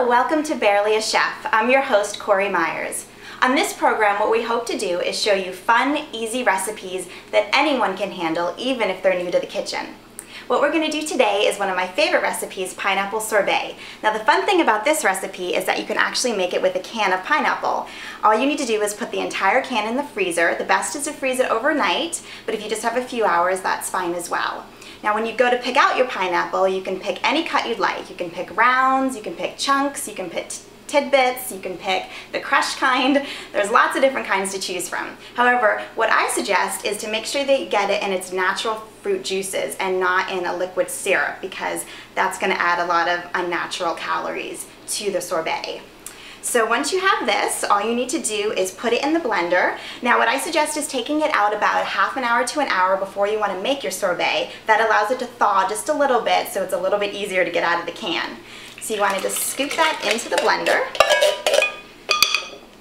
Hello, welcome to Barely a Chef. I'm your host, Corey Myers. On this program, what we hope to do is show you fun, easy recipes that anyone can handle, even if they're new to the kitchen. What we're going to do today is one of my favorite recipes, pineapple sorbet. Now the fun thing about this recipe is that you can actually make it with a can of pineapple. All you need to do is put the entire can in the freezer. The best is to freeze it overnight, but if you just have a few hours, that's fine as well. Now when you go to pick out your pineapple, you can pick any cut you'd like. You can pick rounds, you can pick chunks, you can pick tidbits, you can pick the crushed kind. There's lots of different kinds to choose from. However, what I suggest is to make sure that you get it in its natural fruit juices and not in a liquid syrup, because that's going to add a lot of unnatural calories to the sorbet. So once you have this, all you need to do is put it in the blender. Now what I suggest is taking it out about half an hour to an hour before you want to make your sorbet. That allows it to thaw just a little bit, so it's a little bit easier to get out of the can. So you want to just scoop that into the blender.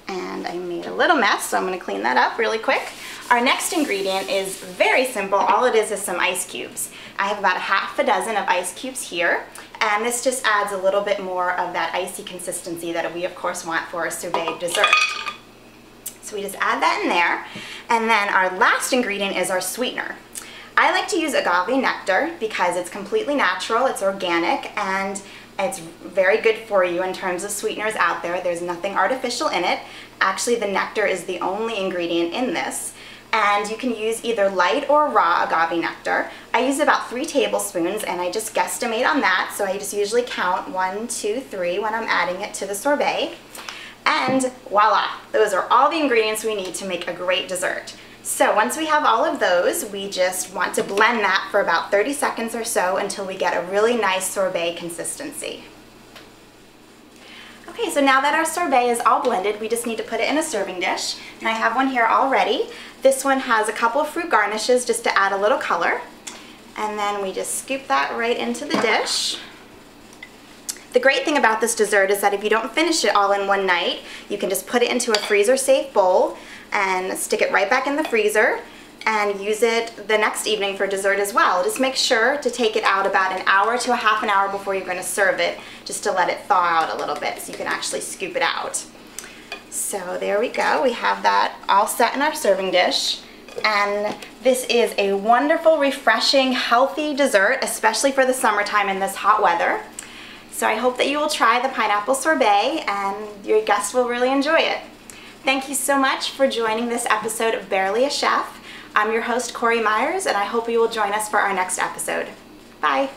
And I made a little mess, so I'm going to clean that up really quick. Our next ingredient is very simple. All it is some ice cubes. I have about half a dozen of ice cubes here, and this just adds a little bit more of that icy consistency that we of course want for our sorbet dessert. So we just add that in there, and then our last ingredient is our sweetener. I like to use agave nectar because it's completely natural, it's organic, and it's very good for you in terms of sweeteners out there. There's nothing artificial in it. Actually, the nectar is the only ingredient in this. And you can use either light or raw agave nectar. I use about 3 tablespoons, and I just guesstimate on that, so I just usually count 1, 2, 3 when I'm adding it to the sorbet. And voila, those are all the ingredients we need to make a great dessert. So once we have all of those, we just want to blend that for about 30 seconds or so until we get a really nice sorbet consistency. Okay, so now that our sorbet is all blended, we just need to put it in a serving dish. And I have one here already. This one has a couple of fruit garnishes just to add a little color. And then we just scoop that right into the dish. The great thing about this dessert is that if you don't finish it all in one night, you can just put it into a freezer-safe bowl and stick it right back in the freezer and use it the next evening for dessert as well. Just make sure to take it out about an hour to a half an hour before you're going to serve it, just to let it thaw out a little bit so you can actually scoop it out. So there we go. We have that all set in our serving dish. And this is a wonderful, refreshing, healthy dessert, especially for the summertime in this hot weather. So I hope that you will try the pineapple sorbet and your guests will really enjoy it. Thank you so much for joining this episode of Barely a Chef. I'm your host, Corey Myers, and I hope you will join us for our next episode. Bye.